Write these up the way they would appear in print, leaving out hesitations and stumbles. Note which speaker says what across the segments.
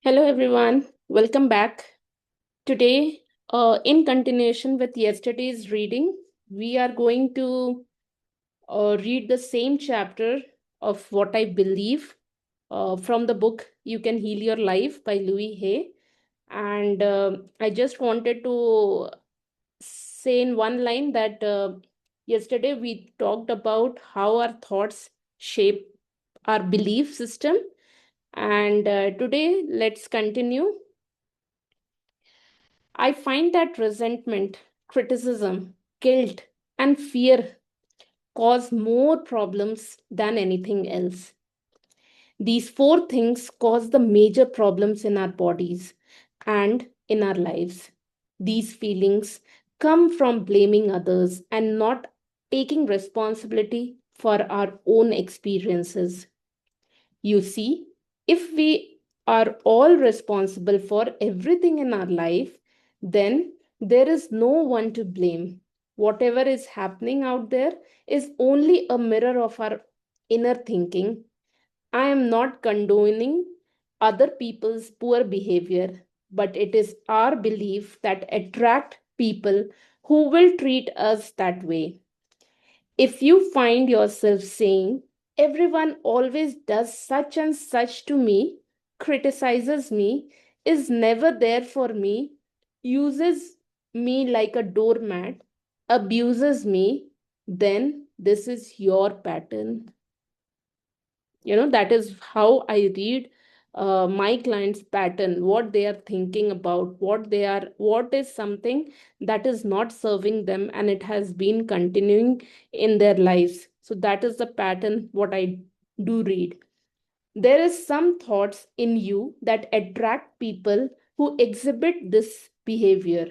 Speaker 1: Hello, everyone. Welcome back. Today, in continuation with yesterday's reading, we are going to read the same chapter of What I Believe from the book You Can Heal Your Life by Louis Hay. And I just wanted to say in one line that yesterday we talked about how our thoughts shape our belief system. And today, let's continue. I find that resentment, criticism, guilt, and fear cause more problems than anything else. These four things cause the major problems in our bodies and in our lives. These feelings come from blaming others and not taking responsibility for our own experiences. You see, if we are all responsible for everything in our life, then there is no one to blame. Whatever is happening out there is only a mirror of our inner thinking. I am not condoning other people's poor behavior, but it is our belief that attract people who will treat us that way. If you find yourself saying, everyone always does such and such to me, criticizes me, is never there for me, uses me like a doormat, abuses me, then this is your pattern. That is how I read my clients pattern, what they are thinking about, what is something that is not serving them and it has been continuing in their lives. So that is the pattern what I do read. There is some thoughts in you that attract people who exhibit this behavior.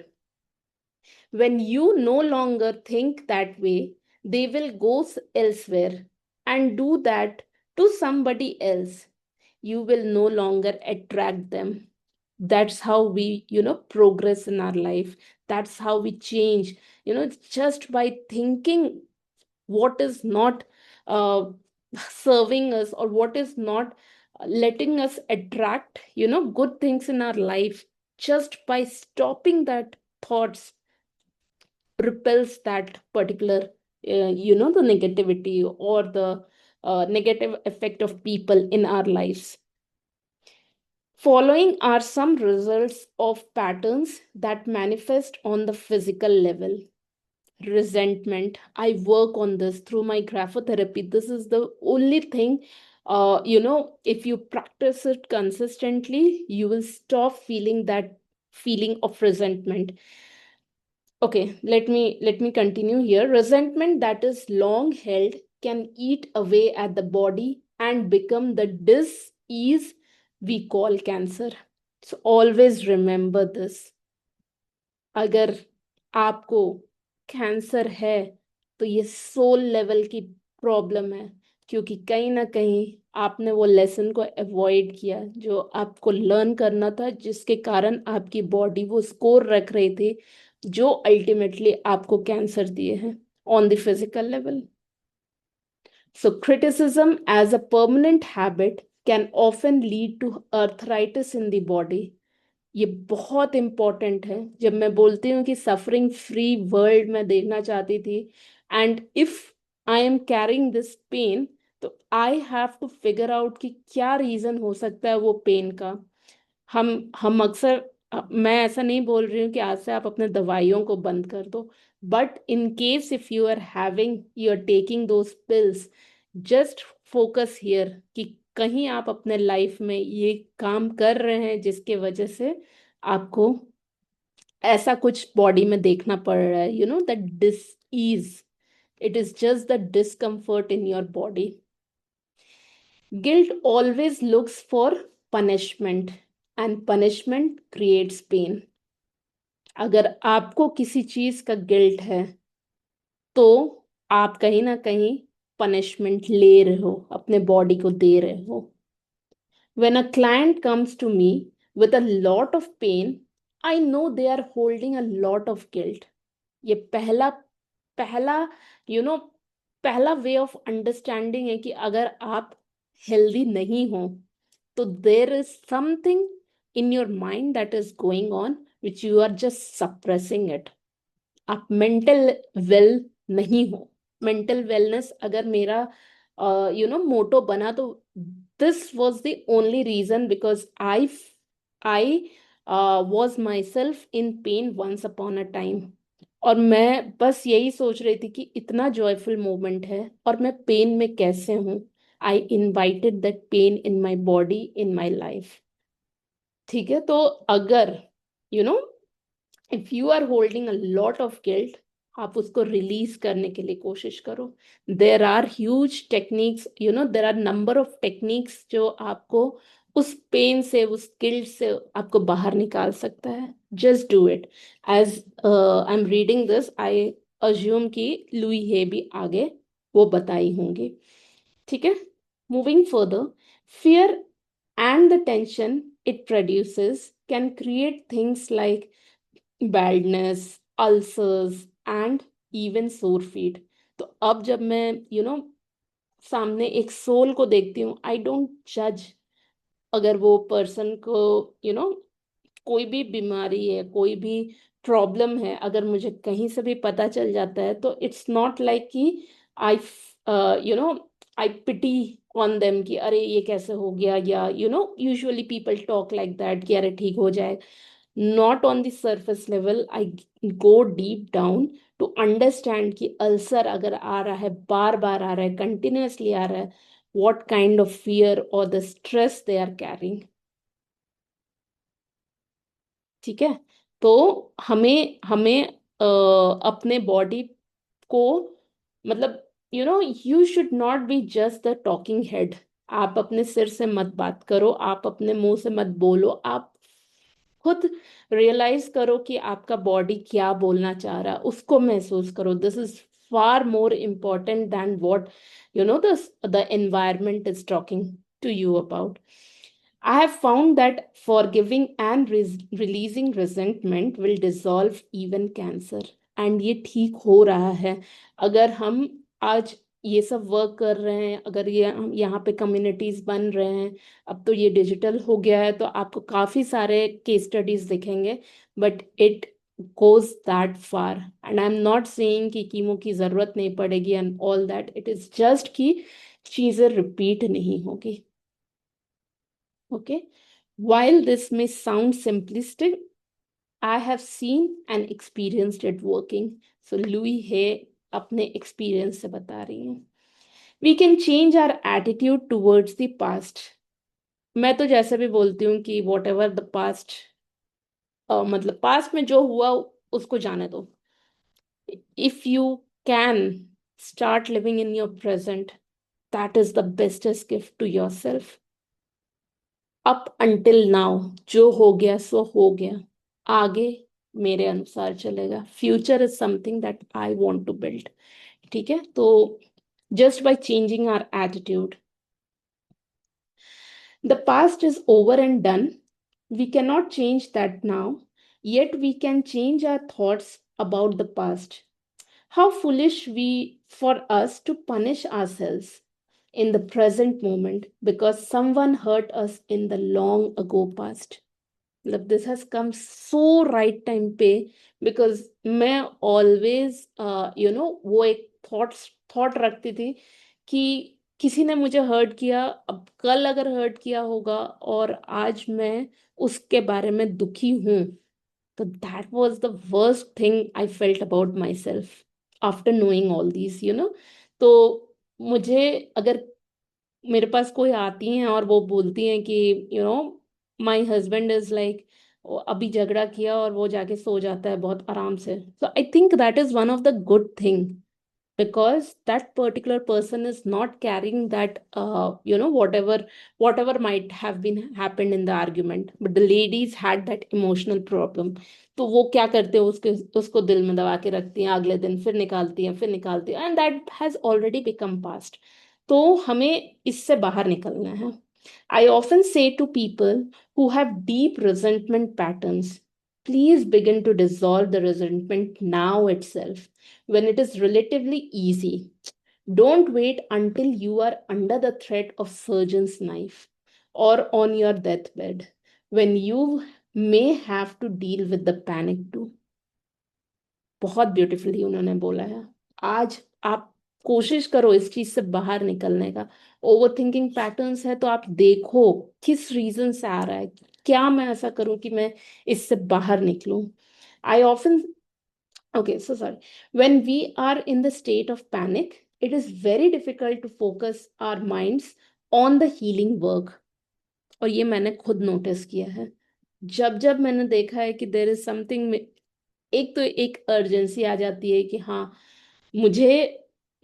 Speaker 1: When you no longer think that way, they will go elsewhere and do that to somebody else. You will no longer attract them. That's how we, progress in our life. That's how we change. It's just by thinking what is not uh, serving us or what is not letting us attract, good things in our life. Just by stopping that thoughts repels that particular the negativity or the negative effect of people in our lives. Following are some results of patterns that manifest on the physical level. Resentment, I work on this through my graphotherapy. This is the only thing, if you practice it consistently, you will stop feeling that feeling of resentment. Okay, let me continue here. Resentment that is long held can eat away at the body and become the dis-ease we call cancer. So always remember this. अगर आपको cancer है तो ये soul level की problem है, क्योंकि कहीं ना कहीं आपने वो लेसन को अवॉइड किया जो आपको लर्न करना था, जिसके कारण आपकी बॉडी वो स्कोर रख रही थी जो अल्टीमेटली आपको कैंसर दिए हैं on the physical level. So criticism as a permanent habit can often lead to arthritis in the body. ये बहुत इंपॉर्टेंट है. जब मैं बोलती हूँ कि सफरिंग फ्री वर्ल्ड मैं देखना चाहती थी, and if I am carrying this pen, तो I have to figure out कि क्या रीजन हो सकता है वो पेन का. हम अक्सर मैं ऐसा नहीं बोल रही हूँ कि आज से आप अपने दवाइयों को बंद कर दो, but in case if you are having you are taking those pills, just focus here कि कहीं आप अपने लाइफ में ये काम कर रहे हैं जिसके वजह से आपको ऐसा कुछ बॉडी में देखना पड़ रहा है, that dis ease. It is just the discomfort in your body. Guilt always looks for punishment and punishment creates pain. अगर आपको किसी चीज का गिल्ट है तो आप कहीं ना कहीं पनिशमेंट ले रहे हो, अपने बॉडी को दे रहे हो. When a client comes to me with a lot of pain, I know they are holding a lot of guilt. ये पहला पहला यू नो पहला वे ऑफ अंडरस्टैंडिंग है कि अगर आप हेल्दी नहीं हो तो there is something in your mind that is going on, which you are just suppressing it. आप मेंटल वेल नहीं हो. मेंटल वेलनेस अगर मेरा मोटो बना, तो this was the only reason because I was myself in pain once upon a time. और मैं बस यही सोच रही थी कि इतना जॉयफुल मोमेंट है और मैं पेन में कैसे हूँ. I invited that pain in my body, in my life. ठीक है, तो अगर you know if you are holding a lot of guilt, आप उसको रिलीज करने के लिए कोशिश करो. There are huge techniques, there are number of techniques जो आपको उस पेन से, उस गिल्ट से आपको बाहर निकाल सकता है. Just do it. As I am reading this, I assume कि लुई हे भी आगे वो बताई होंगी. ठीक है, moving further. Fear and the tension it produces can create things like baldness, ulcers, and even sore feet. तो अब जब मैं सामने एक सोल को देखती हूँ, आई डोंट जज. अगर वो पर्सन को कोई भी बीमारी है, कोई भी प्रॉब्लम है, अगर मुझे कहीं से भी पता चल जाता है, तो इट्स नॉट लाइक कि आई आई पिटी ऑन देम कि अरे ये कैसे हो गया, या usually people talk like that कि अरे ठीक हो जाए. Not on the surface level, I go deep down to understand कि अल्सर अगर आ रहा है, बार बार आ रहा है, कंटिन्यूअसली आ रहा है, what kind of fear or the stress they are carrying. ठीक है, तो हमें हमें अपने बॉडी को, मतलब you should not be just the talking head. आप अपने सिर से मत बात करो, आप अपने मुंह से मत बोलो. आप खुद रियलाइज करो कि आपका बॉडी क्या बोलना चाह रहा है, उसको महसूस करो. This is far more important than what the environment is talking to you about. I have found that forgiving and releasing resentment will dissolve even cancer. And ये ठीक हो रहा है. अगर हम आज ये सब वर्क कर रहे हैं, अगर ये हम यहाँ पे कम्युनिटीज बन रहे हैं, अब तो ये डिजिटल हो गया है, तो आपको काफी सारे केस स्टडीज दिखेंगे. But it goes that far. And I am not saying कि कीमो की जरूरत नहीं पड़ेगी and all that. It is just कि चीजें रिपीट नहीं होगी. Okay. While this may sound simplistic, I have seen and experienced it working. So Louis Hay अपने experience से बता रही हैं. We can change our attitude towards the past. मैं तो जैसे भी बोलती हूँ कि whatever the past, मतलब past में जो हुआ उसको जाने दो. If you can start living in your present, that is the bestest gift to yourself. Up until now जो हो गया सो हो गया. आगे मेरे अनुसार चलेगा. Future is something that I want to build. ठीक है, तो just by changing our attitude, the past is over and done. We can not change that now, yet we can change our thoughts about the past. How foolish for us to punish ourselves in the present moment because someone hurt us in the long ago past. मतलब this has come so right time पे. Because मैं always वो एक thought रखती थी कि किसी ने मुझे हर्ट किया, अब कल अगर हर्ट किया होगा और आज मैं उसके बारे में दुखी हूं, तो that was the worst thing I felt about my self after knowing all these तो मुझे, अगर मेरे पास कोई आती हैं और वो बोलती हैं कि माई हस्बैंड इज लाइक, अभी झगड़ा किया और वो जाके सो जाता है बहुत आराम से, so I think that is one of the good thing. Because that particular person is not carrying that whatever might have been happened in the argument, but the ladies had that emotional problem. तो वो क्या करते हैं, उसको दिल में दबा के रखती हैं, अगले दिन फिर निकालती हैं and that has already become past. तो हमें इससे बाहर निकलना है. I often say to people who have deep resentment patterns, please begin to dissolve the resentment now itself, when it is relatively easy. Don't wait until you are under the threat of surgeon's knife or on your deathbed. when you may have to deal with the panic too. बहुत beautifully उन्होंने बोला है। आज आप कोशिश करो इस चीज से बाहर निकलने का। ओवर थिंकिंग पैटर्न्स है तो आप देखो किस रीजन से आ रहा है, क्या मैं ऐसा करूं कि मैं इससे बाहर निकलूं। I often Okay, so sorry. When we are in the state of panic, it is very difficult to focus our minds on the healing work. और ये मैंने खुद नोटिस किया है। जब जब मैंने देखा है कि देर इज समथिंग, एक तो एक अर्जेंसी आ जाती है कि हाँ मुझे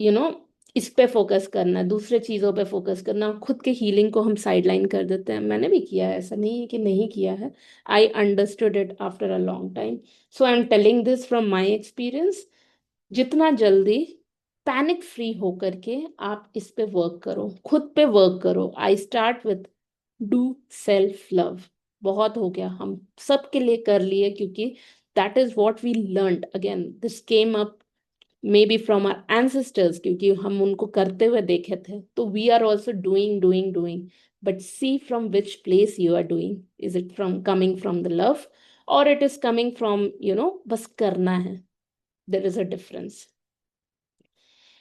Speaker 1: यू you नो इस पे फोकस करना है, दूसरे चीजों पे फोकस करना, खुद के हीलिंग को हम साइडलाइन कर देते हैं। मैंने भी किया है, ऐसा नहीं है कि नहीं किया है। I understood it after a long time. So I am telling this from my experience. जितना जल्दी पैनिक फ्री होकर के आप इस पे वर्क करो, खुद पे वर्क करो। I start with do self love. बहुत हो गया, हम सबके लिए कर लिए, क्योंकि that is what we learn. Again this came up maybe from our ancestors, क्योंकि हम उनको करते हुए देखे थे, तो we are also doing doing doing. But see from which place you are doing. Is it from coming from the love, और it is coming from बस करना है। देर is a difference.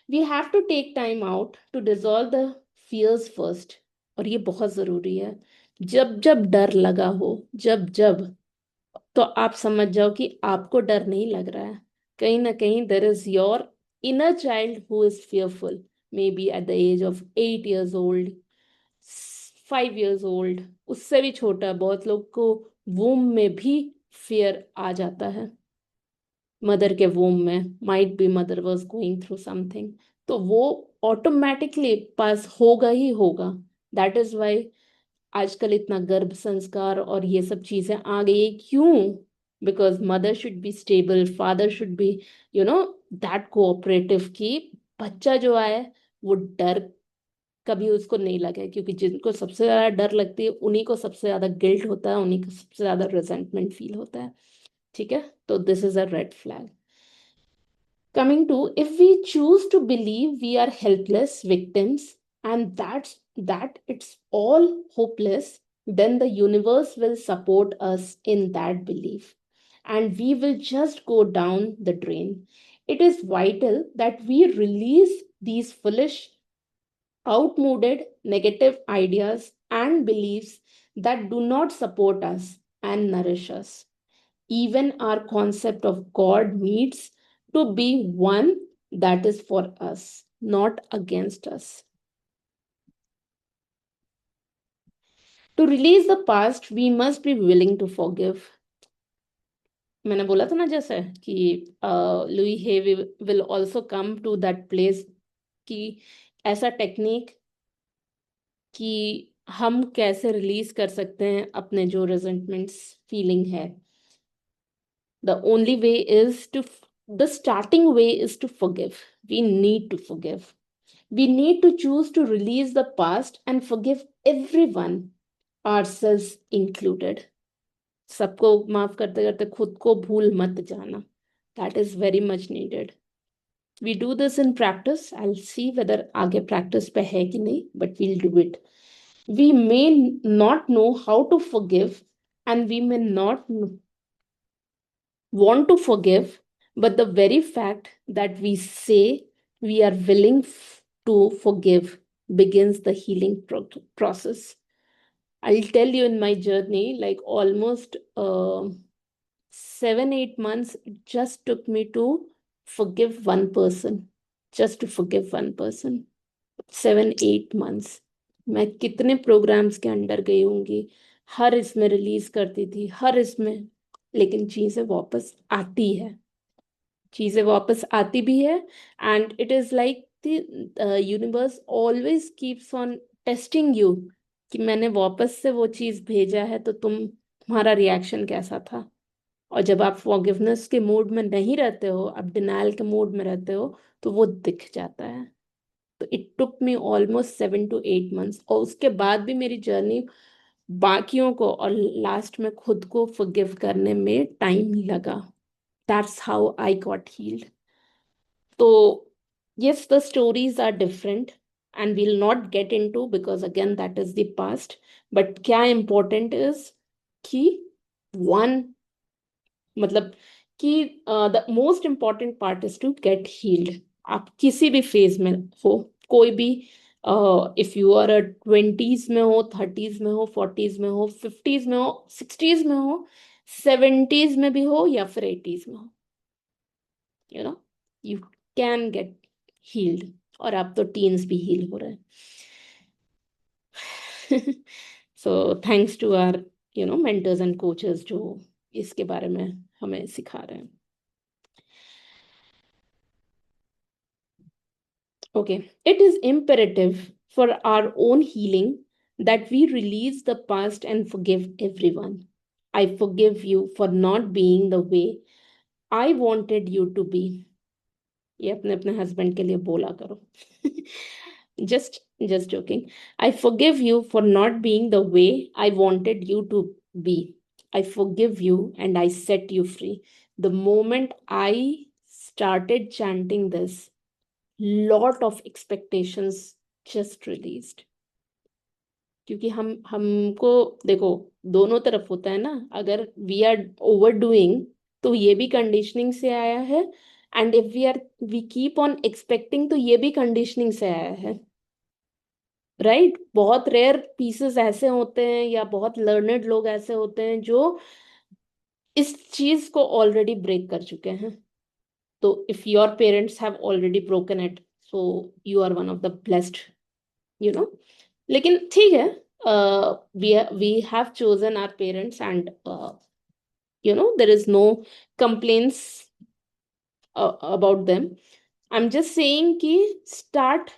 Speaker 1: We have to take time out to dissolve the fears first. और ये बहुत जरूरी है। जब जब डर लगा हो, जब जब, तो आप समझ जाओ कि आपको डर नहीं लग रहा है। कहीं ना कहीं there is your inner child who is fearful, maybe at the age of 8 years old, 5 years old, उससे भी छोटा। बहुत लोग को वूम में भी फियर आ जाता है, मदर के वोम में। Might be mother was going through something, तो वो ऑटोमेटिकली पास होगा ही होगा। दैट इज वाई आजकल इतना गर्भ संस्कार और ये सब चीजें आ गई है। क्यों? Because mother should be stable, father should be you know that cooperative, कि बच्चा जो आए वो डर कभी उसको नहीं लगे। क्योंकि जिनको सबसे ज्यादा डर लगती है उन्हीं को सबसे ज्यादा गिल्ट होता है, उन्हीं को सबसे ज्यादा रिजेंटमेंट फील होता है। ठीक है, तो this is a red flag. Coming to, if we choose to believe we are helpless victims and that it's all hopeless, then the universe will support us in that belief and we will just go down the drain. It is vital that we release these foolish, outmoded, negative ideas and beliefs that do not support us and nourish us. Even our concept of God needs to be one that is for us, not against us. To release the past, we must be willing to forgive. मैंने बोला था ना जैसे कि Louis he will also come to that place, कि ऐसा technique कि हम कैसे रिलीज कर सकते हैं अपने जो रिजेंटमेंट्स फीलिंग है। The only way is to, the starting way is to forgive. We need to forgive. We need to choose to release the past and forgive everyone, ourselves included. सबको माफ करते करते खुद को भूल मत जाना. That is very much needed. We do this in practice. I'll see whether आगे practice पे है कि नहीं, but we'll do it. We may not know how to forgive, and we may not want to forgive, but the very fact that we say we are willing to forgive begins the healing process. I'll tell you, in my journey, like almost 7-8 months, it just took me to forgive one person, just to forgive one person. 7-8 months. मैं कितने programmes के under गई होंगी, हर इसमें release करती थी, हर इसमें, लेकिन चीजें वापस आती है, चीजें वापस आती भी है। And it is like the universe always keeps on testing you, कि मैंने वापस से वो चीज भेजा है तो तुम्हारा रिएक्शन कैसा था। और जब आप फॉरगिवनेस के मूड में नहीं रहते हो, आप डिनायल के मूड में रहते हो, तो वो दिख जाता है। तो it took me almost 7 to 8 months, और उसके बाद भी मेरी जर्नी बाकियों को और लास्ट में खुद को फॉरगिव करने में टाइम लगा। That's how I got healed. तो yes, the stories are different and we'll not get into, because again that is the past. But क्या important is कि वन मतलब कि the most important part is to get healed. आप किसी भी phase में हो, कोई भी, इफ यू आर 20s में हो, 30s में हो, 40s में हो, 50s में हो, 60s में हो, 70s में भी हो, या फिर 80s में हो, you know, you can get healed. और आप तो टीन्स भी हील हो रहे हैं। So thanks to our mentors and coaches जो इसके बारे में हमें सिखा रहे हैं। Okay, it is imperative for our own healing that we release the past and forgive everyone. I forgive you for not being the way I wanted you to be. ये अपने अपने हस्बैंड के लिए बोला करो। just joking. I forgive you for not being the way I wanted you to be. I forgive you and I set you free. The moment I started chanting this, lot of expectations just released। क्योंकि हमको देखो, दोनों तरफ होता है ना। अगर we are over doing तो ये भी कंडीशनिंग से आया है, and if we keep on expecting तो ये भी कंडीशनिंग से आया है, राइट। बहुत रेयर पीसेस ऐसे होते हैं या बहुत लर्नड लोग ऐसे होते हैं जो इस चीज को ऑलरेडी ब्रेक कर चुके हैं। तो if your parents have already broken it, so you are one of the blessed, you know। लेकिन ठीक है, we have chosen our parents, and there is no complaints about them। I'm just saying कि start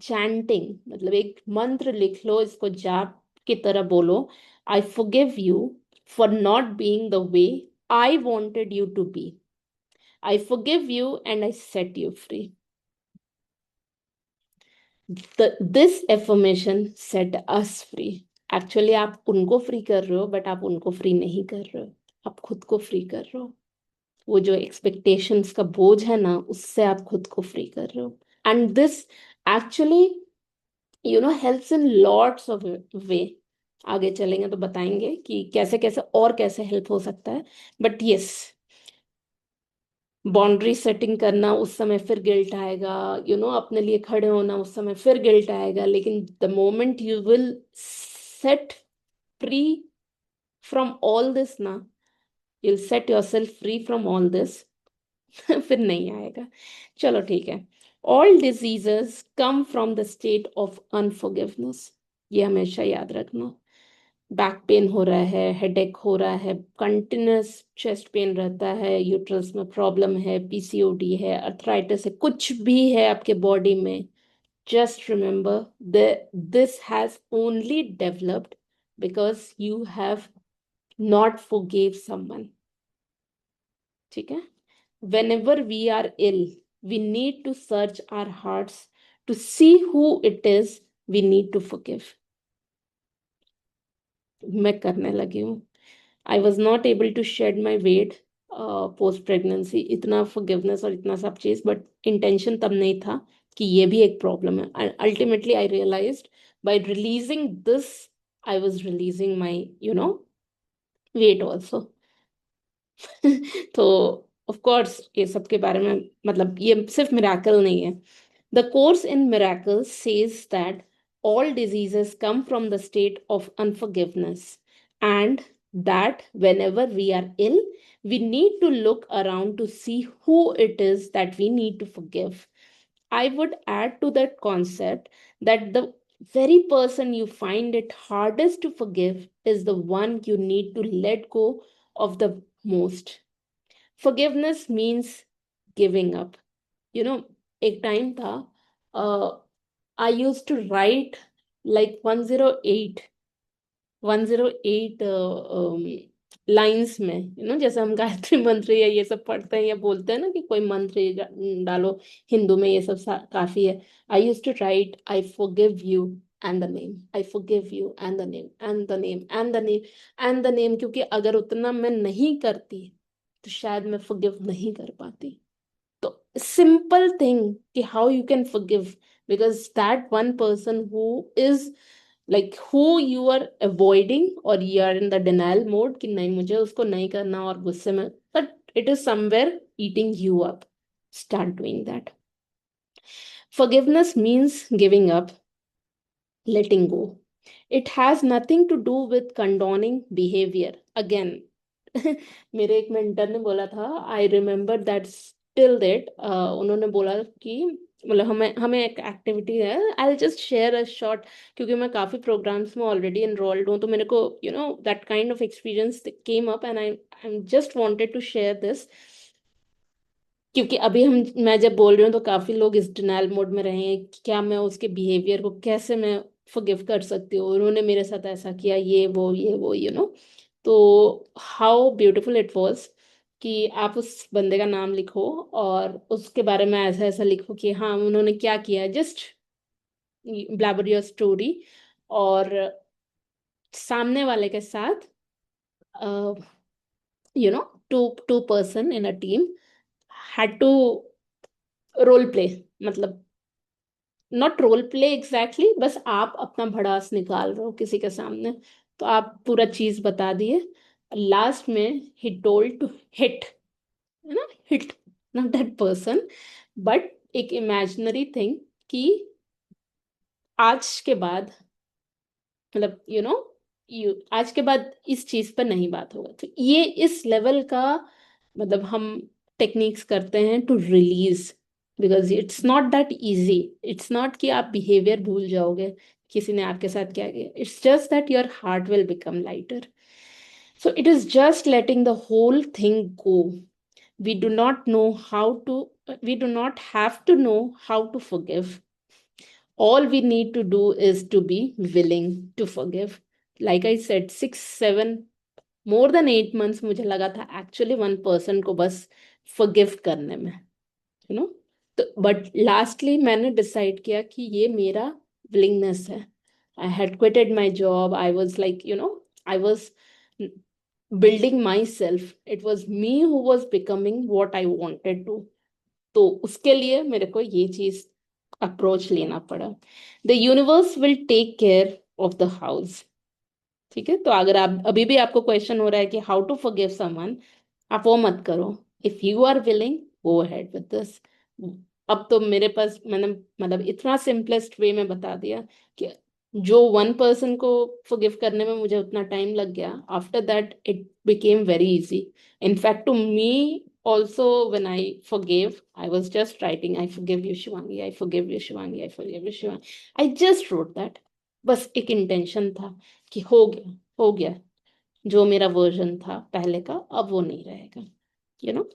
Speaker 1: chanting, मतलब एक मंत्र लिख लो, इसको जाप की तरह बोलो। I forgive you for not being the way I wanted you to be। I forgive you and I set you free। This affirmation set us free। Actually आप उनको फ्री कर रहे हो, बट आप उनको फ्री नहीं कर रहे हो, आप खुद को फ्री कर रहे हो। वो जो एक्सपेक्टेशंस का बोझ है ना, उससे आप खुद को फ्री कर रहे हो। And this actually helps in lots of वे। आगे चलेंगे तो बताएंगे कि कैसे कैसे और कैसे हेल्प हो सकता है। बट यस, बाउंड्री सेटिंग करना, उस समय फिर गिल्ट आएगा, अपने लिए खड़े होना, उस समय फिर गिल्ट आएगा। लेकिन the moment you will set free from all this ना, you will set yourself free from all this, फिर नहीं आएगा। चलो ठीक है। All diseases come from the state of unforgiveness. ये हमेशा याद रखना। बैक पेन हो रहा है, हेडेक हो रहा है, कंटिन्यूस चेस्ट पेन रहता है, यूट्रस में प्रॉब्लम है, पीसीओडी है, अर्थराइटिस है, कुछ भी है आपके बॉडी में, just remember this has only developed because you have not forgive someone. ठीक है। whenever we are ill, we need to search our hearts to see who it is we need to forgive। मैं करने लगी हूँ। I was not able to shed my weight post pregnancy, इतना forgiveness और इतना सब चीज़, बट इंटेंशन तब नहीं था कि ये भी एक प्रॉब्लम है। Ultimately I realised by releasing this, I was releasing my weight also. तो ऑफ कोर्स ये सब के बारे में, मतलब ये सिर्फ मिराकल नहीं है। The course in miracle says that all diseases come from the state of unforgiveness, and that whenever we are ill, we need to look around to see who it is that we need to forgive। I would add to that concept that the very person you find it hardest to forgive is the one you need to let go of the most। Forgiveness means giving up। एक time था, I used to write like 108 lines में, जैसे हम गायत्री मंत्र या ये सब पढ़ते हैं या बोलते हैं ना कि कोई मंत्र डालो, हिंदू में ये सब काफी है। I use to write I forgive you and the name, I forgive you and the name and the name and the name and the name, क्योंकि अगर उतना मैं नहीं करती तो शायद मैं फॉरगिव नहीं कर पाती। तो simple thing कि how you can forgive, because that one person who is like who you are avoiding, or you are in the denial mode कि नहीं मुझे उसको नहीं करना और गुस्से में, but it is somewhere eating you up. Start doing that. Forgiveness means giving up, letting go. It has nothing to do with condoning behavior. Again, मेरे एक मेंटर ने बोला था, I remember that still that, उन्होंने बोला कि मतलब हमें हमें एक एक्टिविटी है, I just share a short, क्योंकि मैं काफ़ी प्रोग्राम्स में ऑलरेडी एनरोल्ड हूँ, तो मेरे को that kind of experience came up and I am just wanted to share this, क्योंकि अभी मैं जब बोल रही हूँ तो काफी लोग इस डिनायल मोड में रहे हैं कि क्या मैं उसके बिहेवियर को कैसे मैं फॉरगिव कर सकती हूँ, उन्होंने मेरे साथ ऐसा किया, ये वो तो हाउ ब्यूटीफुल इट वाज कि आप उस बंदे का नाम लिखो और उसके बारे में ऐसा ऐसा लिखो कि हाँ उन्होंने क्या किया, जस्ट ब्लैबर योर स्टोरी, और सामने वाले के साथ you know two person in a team had to role play, मतलब नॉट रोल प्ले एग्जैक्टली, बस आप अपना भड़ास निकाल रहे हो किसी के सामने, तो आप पूरा चीज बता दिए, लास्ट में ही टोल्ड टू हिट, है ना, hit not that person, but एक इमेजिनरी थिंग कि आज के बाद, मतलब यू आज के बाद इस चीज पर नहीं बात होगा, तो ये इस लेवल का मतलब हम टेक्निक्स करते हैं to release, because it's not that easy, it's not कि आप बिहेवियर भूल जाओगे किसी ने आपके साथ क्या किया, it's just that your heart will become lighter. So it is just letting the whole thing go. We do not know how to, we do not have to know how to forgive. All we need to do is to be willing to forgive. Like I said, 6 7 more than 8 months मुझे लगा था actually one person को बस forgive करने में, you know, तो but lastly मैंने decide किया कि ये मेरा विलिंगनेस है. I had quitted my job, I was like I was building myself, it was me who was becoming what I wanted to. तो उसके लिए मेरे को ये चीज अप्रोच लेना पड़ा. The universe will take care of the house. ठीक है, तो अगर आप अभी भी आपको क्वेश्चन हो रहा है कि हाउ टू फॉरगिव समवन, आप वो मत करो. If you are willing, go ahead with this. अब तो मेरे पास मैंने मतलब इतना सिंपलेस्ट वे में बता दिया कि जो वन पर्सन को फॉरगिव करने में मुझे उतना टाइम लग गया, after that it became very easy. In fact to me also, when I forgave, I was just writing, I forgive you Shivangi, I forgive you Shivangi, I forgive you Shivangi. I just wrote that. बस एक intention था कि हो गया, जो मेरा version था पहले का अब वो नहीं रहेगा, you know.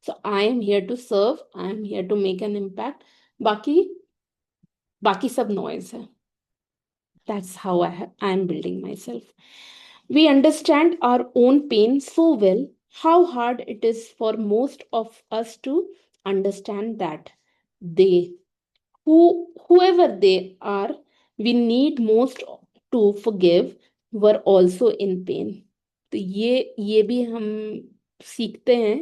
Speaker 1: So I am here to serve, I am here to make an impact. बाकी बाकी सब नॉइज है. That's how I am building myself. We understand our own pain so well, how hard it is for most of us to understand that they, whoever they are, we need most to forgive, were also in pain. तो ये भी हम सीखते हैं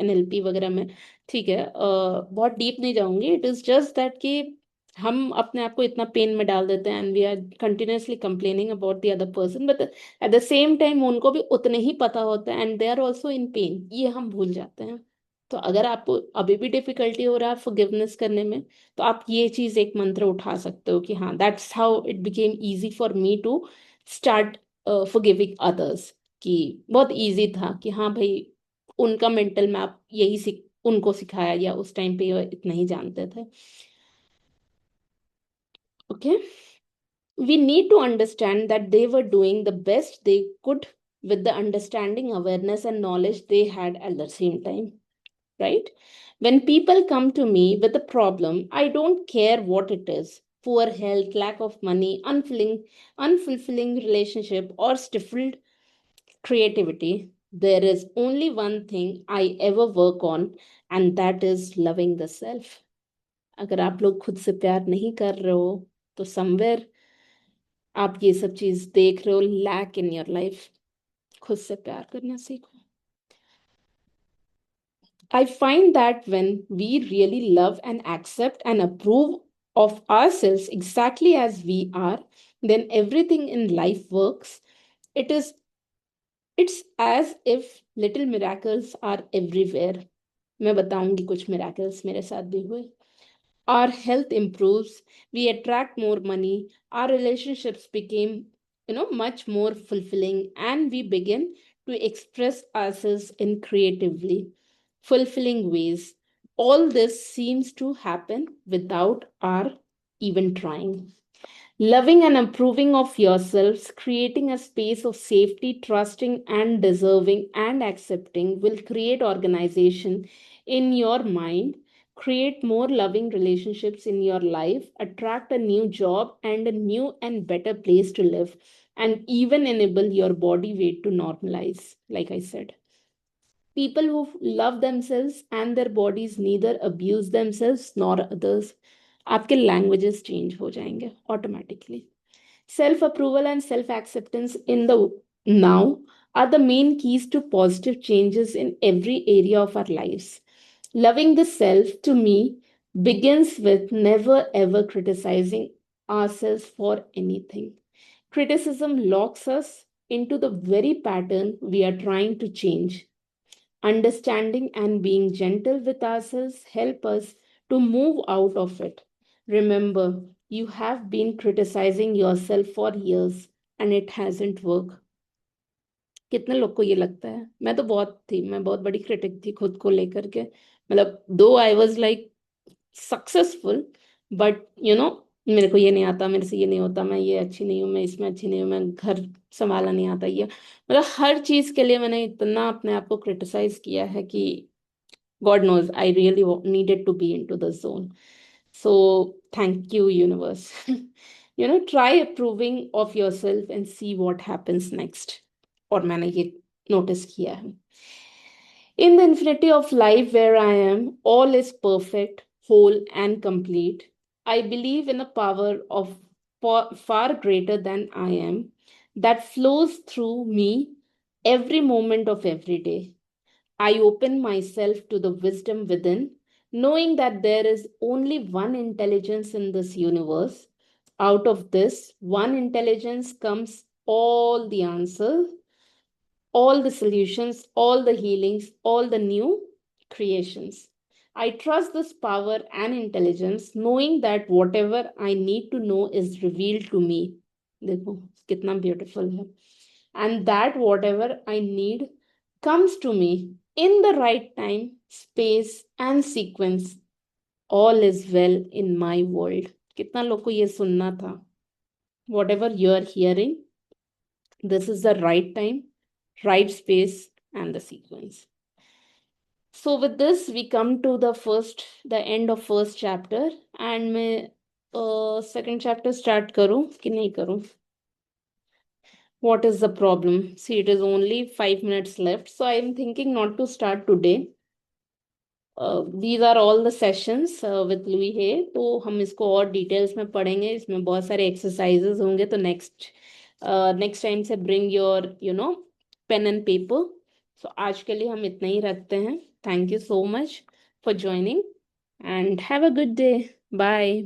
Speaker 1: NLP वगैरह में. ठीक है, बहुत डीप नहीं जाऊंगी. इट इज जस्ट दैट कि हम अपने आप को इतना पेन में डाल देते हैं and we are continuously complaining about the other person, but at the same time उनको भी उतने ही पता होता है and they are also in pain, ये हम भूल जाते हैं. तो अगर आपको अभी भी डिफिकल्टी हो रहा है फॉरगिवनेस करने में, तो आप ये चीज एक मंत्र उठा सकते हो कि हाँ, that's how it became easy for me to start forgiving others. कि बहुत इजी था कि हाँ भाई, उनका मेंटल मैप यही उनको सिखाया, या उस टाइम पे ये इतना ही जानते थे. Okay, we need to understand that they were doing the best they could with the understanding, awareness, and knowledge they had at the same time, right? When people come to me with a problem, I don't care what it is: poor health, lack of money, unfulfilling relationship, or stifled creativity. There is only one thing I ever work on, and that is loving the self. अगर आप लोग खुद से प्यार नहीं कर रहे हो, तो समवेयर आप ये सब चीज देख रहे हो लैक इन योर लाइफ. खुद से प्यार करना सीखो. I find that when we really love and accept and approve of ourselves exactly as we are, then everything in life works. It is it's as if little miracles are everywhere. मैं बताऊंगी कुछ miracles मेरे साथ भी हुए. Our health improves, we attract more money, our relationships became, much more fulfilling, and we begin to express ourselves in creatively fulfilling ways. All this seems to happen without our even trying. Loving and approving of yourselves, creating a space of safety, trusting and deserving and accepting will create organization in your mind, create more loving relationships in your life, attract a new job and a new and better place to live, and even enable your body weight to normalize, like I said. People who love themselves and their bodies neither abuse themselves nor others. आपके languages change हो जाएंगे automatically. Self-approval and self-acceptance in the now are the main keys to positive changes in every area of our lives. Loving the self, to me, begins with never ever criticizing ourselves for anything. Criticism locks us into the very pattern we are trying to change. Understanding and being gentle with ourselves help us to move out of it. Remember, you have been criticizing yourself for years and it hasn't worked. कितने लोग को ये लगता है? मैं बहुत बड़ी critic थी खुद को लेकर के. मतलब दो I was like successful, but मेरे को ये नहीं आता, मेरे से ये नहीं होता, मैं ये अच्छी नहीं हूँ, मैं इसमें अच्छी नहीं हूँ, मैं घर संभालना नहीं आता, ये मतलब हर चीज के लिए मैंने इतना अपने आप को क्रिटिसाइज किया है कि God knows I really needed to be into the zone. So thank you, universe. Try approving of yourself and see what happens next. और मैंने ये notice किया है. In the infinity of life where I am, all is perfect, whole, and complete. I believe in a power of far greater than I am that flows through me every moment of every day. I open myself to the wisdom within, knowing that there is only one intelligence in this universe. Out of this one intelligence comes all the answers, all the solutions, all the healings, all the new creations. I trust this power and intelligence, knowing that whatever I need to know is revealed to me. देखो कितना beautiful है. And that whatever I need comes to me in the right time, space, and sequence. All is well in my world. कितना लोग को ये सुनना था? Whatever you are hearing, this is the right time, right space, and the sequence. So with this, we come to the end of first chapter, and मैं second chapter start करूँ कि नहीं करूँ? What is the problem? See, it is only 5 minutes left, so I am thinking not to start today. These are all the sessions with Louis Hay. तो हम इसको और details में पढ़ेंगे, इसमें बहुत सारे एक्सरसाइजेस होंगे, तो नेक्स्ट टाइम से bring your pen and paper. So आज के लिए हम इतना ही रखते हैं. Thank you so much for joining and have a good day. Bye.